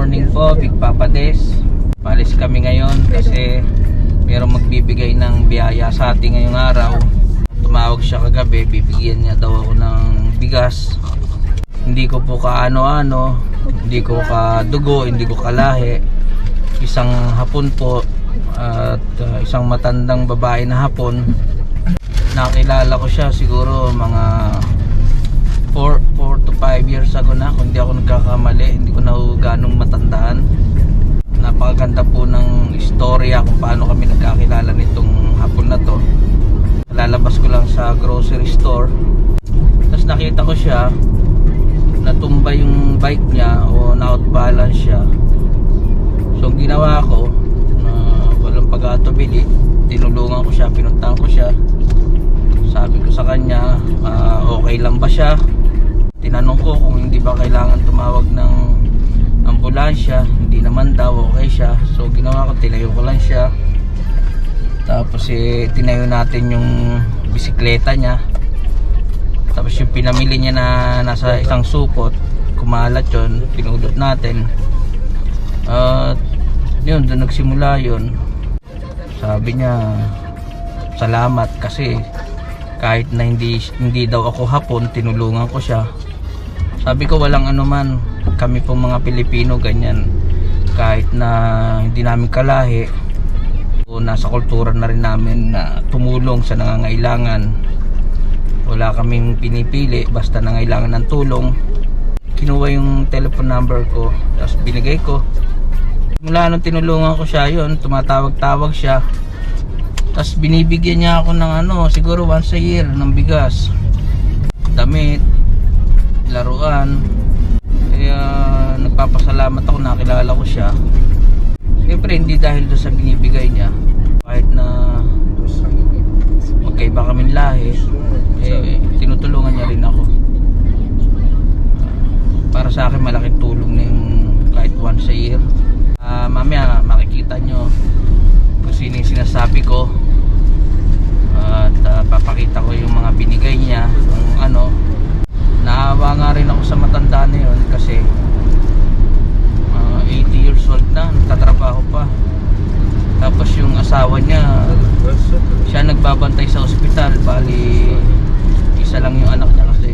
morning po, Big Papa Des. Palis kami ngayon kasi mayroong magbibigay ng biyaya sa ating ngayong araw. Tumawag siya kagabi, bibigyan niya daw ako ng bigas. Hindi ko po kaano-ano, hindi ko kadugo, hindi ko kalahi. Isang hapon po at isang matandang babae na hapon. Nakilala ko siya siguro mga 4 to 5 years ago na, kung hindi ako nagkakamali. Hindi ko na ganong matandaan. Napakaganda po ng istorya kung paano kami nagkakilala nitong hapon na to. Lalabas ko lang sa grocery store, tapos nakita ko siya, natumba yung bike niya o na-out balance siya. So ang ginawa ko, walang pag-atubili, tinulungan ko siya, pinuntahan ko siya. Sabi ko sa kanya, okay lang ba siya? Tinanong ko kung hindi ba kailangan tumawag ng ambulansya. Hindi naman daw, okay siya. So ginawa ko, tinayo ko lang siya. Tapos tinayo natin yung bisikleta niya. Tapos yung pinamili niya na nasa isang supot, kumalat yun, pinulot natin. Yun, doon nagsimula yun. Sabi niya, salamat kasi kahit na hindi daw ako hapon, tinulungan ko siya. Sabi ko, walang anuman, kami pong mga Pilipino ganyan. Kahit na hindi namin kalahi, nasa kultura na rin namin na tumulong sa nangangailangan. Wala kaming pinipili, basta nangailangan ng tulong. Kinuha yung telephone number ko, tapos binigay ko. Mula nung tinulungan ko siya, yun, tumatawag-tawag siya. Tapos binibigyan niya ako ng siguro once a year ng bigas, damit, laruan. Kaya nagpapasalamat ako, nakilala ko siya. Siyempre hindi dahil doon sa binibigay niya, kahit na magkaiba kaming lahi, tinutulungan niya rin ako. Para sa akin malaking tulong na yung kahit once a year. Mamaya makikita nyo kung sino yung sinasabi ko. At papakita ko yung mga binigay niya. Kung naawa nga rin ako sa matanda na yun kasi 80 years old na, nagtatrabaho pa. Tapos yung asawa niya, siya nagbabantay sa ospital. Bali isa lang yung anak niya kasi.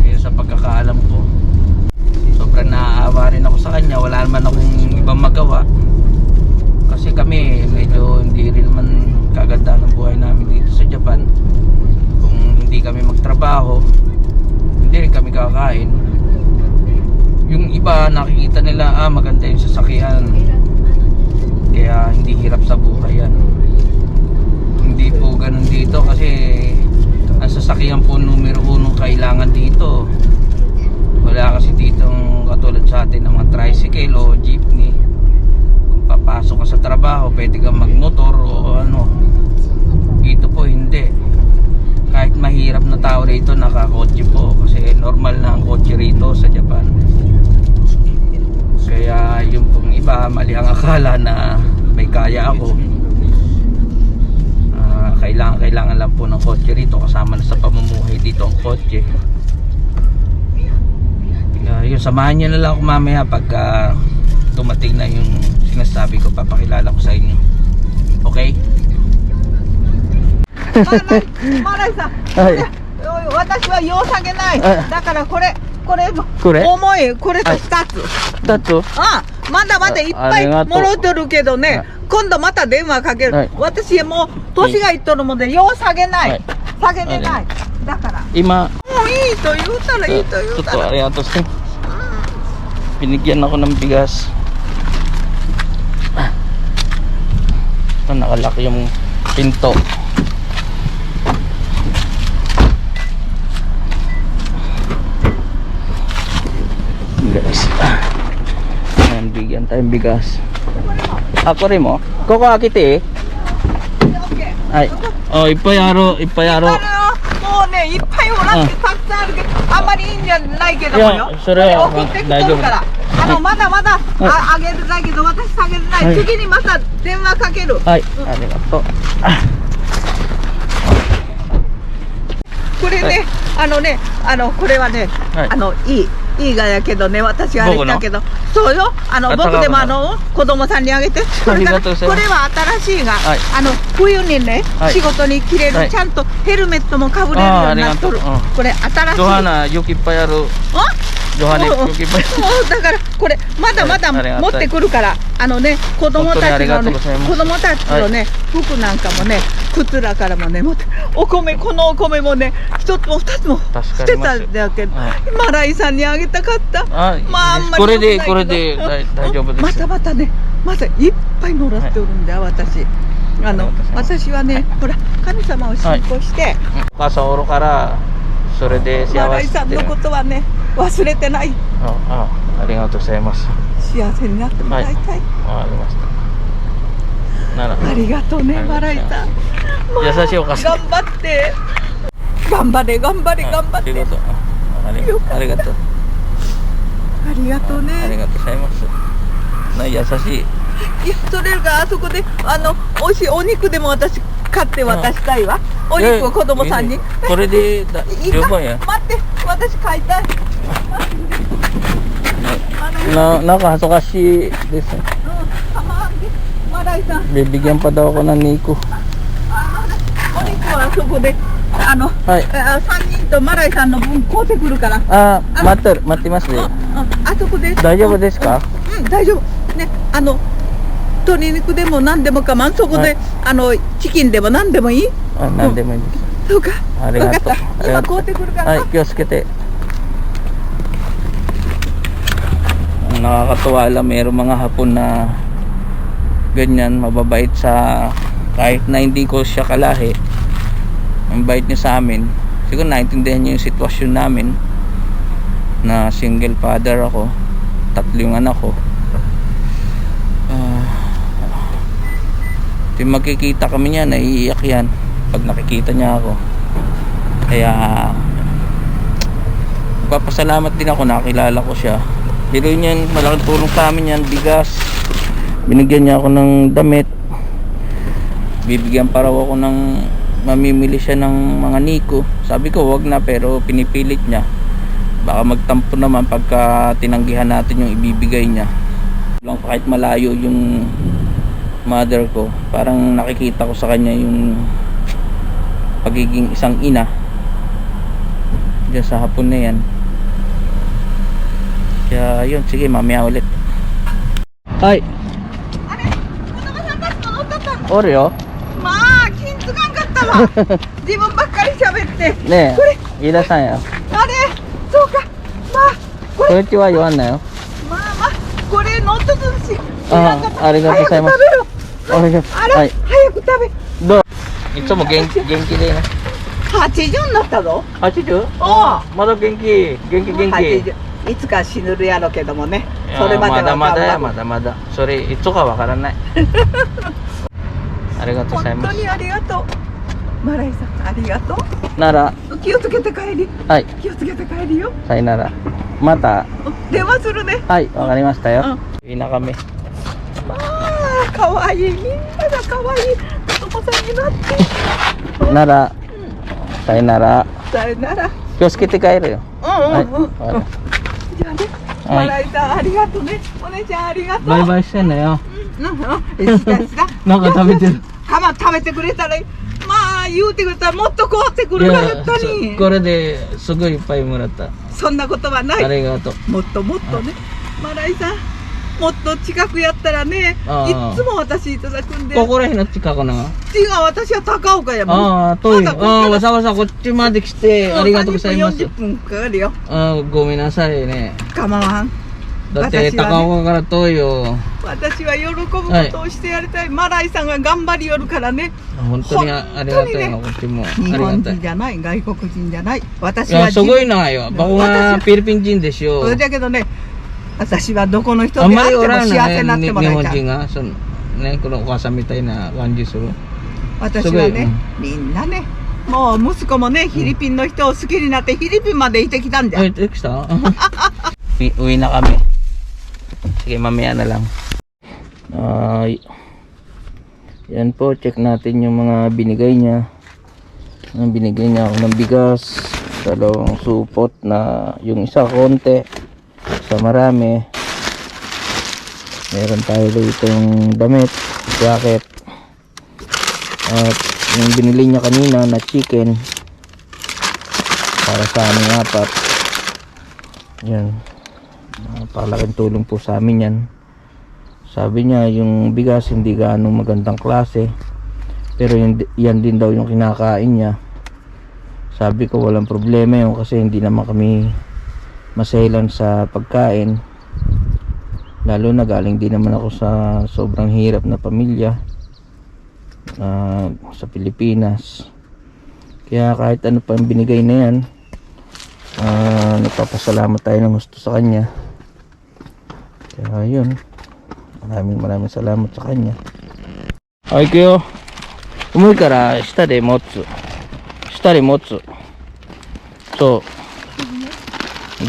Kaya sa pagkakaalam ko, sobrang naaawa rin ako sa kanya. Wala naman akong ibang magawa kasi kami medyo hindi rin naman kaganda ng buhay namin dito sa Japan. Kung hindi kami magtrabaho, hindi rin kami kakain. Yung iba nakikita nila, maganda yung sasakyan, kaya hindi hirap sa buhay yan. Hindi po ganun dito kasi ang sasakyan po numero 1 kailangan dito. Wala kasi ditong katulad sa atin ng mga tricycle o jeepney. Kung papasok ka sa trabaho, pwede kang magmotor o Dito po hindi. Kahit mahirap na tao rito, nakakotse po kasi normal na ang kotse rito sa Japan. Kaya yung pong iba, mali ang akala na may kaya ako. Kailangan lang po ng kotse rito, kasama na sa pamumuhay dito ang kotse. Yun, samahan nyo na lang ako mamaya pagka dumating na yung sinasabi ko, papakilala ko sa inyo. Okay? Maray-san, 私は用下げない。だからこれ重い、これと2つ。まだまだいっぱいもろてるけどね、今度また電話かける。私もう年がいっとるもんで、用下げない。下げれない。だから。Ima, もういいと言うたらいいと言うた totoo ら。 arigato sis. Binigyan ako ng bigas. Ito, nakalaki yung pinto. Guys, ayan, bigyan tayong bigas. Ako rin mo? Koko akite ay, ipayaro. もうね、いっぱいもらってたくさんあるけど、あんまりいいんじゃないけどもよ。それは送ってきとるから。まだまだあげるだけど、私下げれない。次にまた電話かける。はい、ありがとう。これね、これはね、はいいい。いいがやけどね、私はあれ僕のだけど、そうよ、僕でも子供さんにあげて、それからこれは新しいが、はい冬にね、はい仕事に着れる、はいちゃんとヘルメットもかぶれるようになっとる。あーありがとうこれ新しい。ジョハナ勇気いっぱいある。ジョハネ勇気いっぱいそうだからこれまだまだありがたい持ってくるから、子供たち本当にありがのね、とうございます子供たちのね、服なんかもね、靴らからもね、持って、お米、このお米もね、一つも二つも捨てたんだけど、はマライさんにあげたかった。あまああんまりこれで良くないけど大丈夫です。またまたね、またいっぱいもらっておるんだよ、私。私はね、ほら、神様を信仰して、お母さんおるからそれで幸せマライさんのことはね、忘れてない。ありがとうございます。幸せになってもらいたい。わかりました。ならありがとうね、マライさん。優しいお母さん。頑張って。頑張れ、頑張れ、頑張って。ありがとう。ありがとう。ありがとうありね。がとうございます。優しい。いや、それがあそこで、美味しいお肉でも私買って渡したいわ。お肉を子供さんに。これでいいか十分や。待って、私買いたい。Nakakasukasiです。マライさん、Bibigyan pa daw ako ng Nico. お肉はあそこで、はい3人とマライさんの分買うてくるから。待ってますね。あそこで。大丈夫ですか？うん、大丈夫。ね、鶏肉でも何でも構わん。そこで、チキンでも何でもいい？何でもいいです。そうか。ありがとう。わかった今買うてくるから。はい、気をつけて。Nakakatuwa lang, mayroong mga hapon na ganyan, mababait sa kahit na hindi ko siya kalahi. Ang bait niya sa amin. Siguro naintindihan niya yung sitwasyon namin na single father ako, 3 yung anak ko. Yung magkikita kami niya, naiiyak yan pag nakikita niya ako. Kaya papasalamat din ako, nakilala ko siya. Pero yun, malaking tulong sa amin yan, bigas. Binigyan niya ako ng damit. Bibigyan pa raw ako ng, mamimili siya ng mga Nico. Sabi ko wag na, pero pinipilit niya. Baka magtampo naman pagka tinanggihan natin yung ibibigay niya. Lang kahit malayo yung mother ko, parang nakikita ko sa kanya yung pagiging isang ina diyan sa hapon na yan. Kaya yun, sige, mamaya ulit. Hi. あれ、子供さんたちも乗ったったの？おるよ。まあ、気づかんかったわ。自分ばっかり喋って。ねこれ、え、飯田さんや。あれ、そうか。まあ、これ、こんにちは言わんなよ。まあまあ、これ乗っとつし。ありがとうございます。早く食べろ。ありがとう。あら、はい。早く食べ。どう？いつも元気でね。 80になったぞ。 80? あまだ元気。 80いつか死ぬるやろけどもね。それまではまだや、頑張る。まだ。それいつかわからない。ありがとうございます。本当にありがとう。マライさん、ありがとう。なら、気をつけて帰り。はい、気をつけて帰りよ。さよなら。また、電話するね。はい、わかりましたよ。いいなkami。まあ、かわいい。みんながかわいい。子供さんになって。なら、さよなら。さよなら。気をつけて帰るよ。はい。じゃあね、マライさん、ありがとうね。お姉ちゃん、ありがとう。バイバイしてんのよ。した。なんか食べてる。食べてくれたら、まあ言うてくれたらもっとこうってくるからったに。これですごいいっぱいもらった。そんなことはない。ありがとう。もっともっとね、マライさん、もっと近くやったらね、いっつも私いただくんで。ここら辺の近くな。違う、私は高岡やもん。ああ、遠い。わざわざこっちまで来てありがとうございます。40分かかるよ。ごめんなさいね。構わん。だって高岡から遠いよ。私は喜ぶことをしてやりたい。マライさんが頑張りよるからね。本当にありがたいな、こっちも。日本人じゃない、外国人じゃない。私は。すごいなよ。僕はフィリピン人ですよ。だけどね、私はどこの人であっても幸せになってもらいたい。日本人が、ね、このお母さんみたいな感じする。私はね、みんなね、もう息子もね、フィリピンの人を好きになってフィリピンまで行ってきたんだよ。行ってきたuwi na kami. Sige, mamaya na lang. Yan po, check natin yung mga binigay niya. Binigay niya ako ng bigas, 2 supot na yung isa konti, sa marami. Meron tayo ditong damit, jacket. At yung binili niya kanina na chicken para sa aming apat. Yan. Napakalaking tulong po sa amin yan. Sabi niya yung bigas hindi gaano magandang klase, pero yan din daw yung kinakain niya. Sabi ko walang problema yun kasi hindi naman kami maselan sa pagkain. Lalo na galing din naman ako sa sobrang hirap na pamilya sa Pilipinas. Kaya kahit ano pa yung binigay na yan, nagpapasalamat tayo ng gusto sa kanya. Kaya yun, maraming salamat sa kanya. Okay kayo, umuwi ka ra shita de motsu, so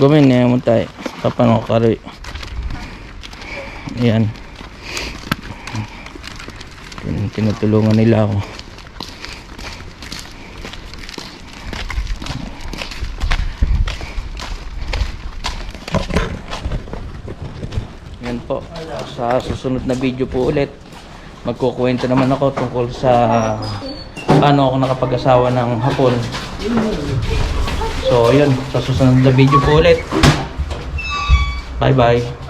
gomen ne mutai papa no karui. Ayan, tinutulungan nila ako. Yan po, sa susunod na video po ulit magkukwento naman ako tungkol sa paano ako nakapag-asawa ng hapon. So yun, sa susunod na video po ulit. Bye bye.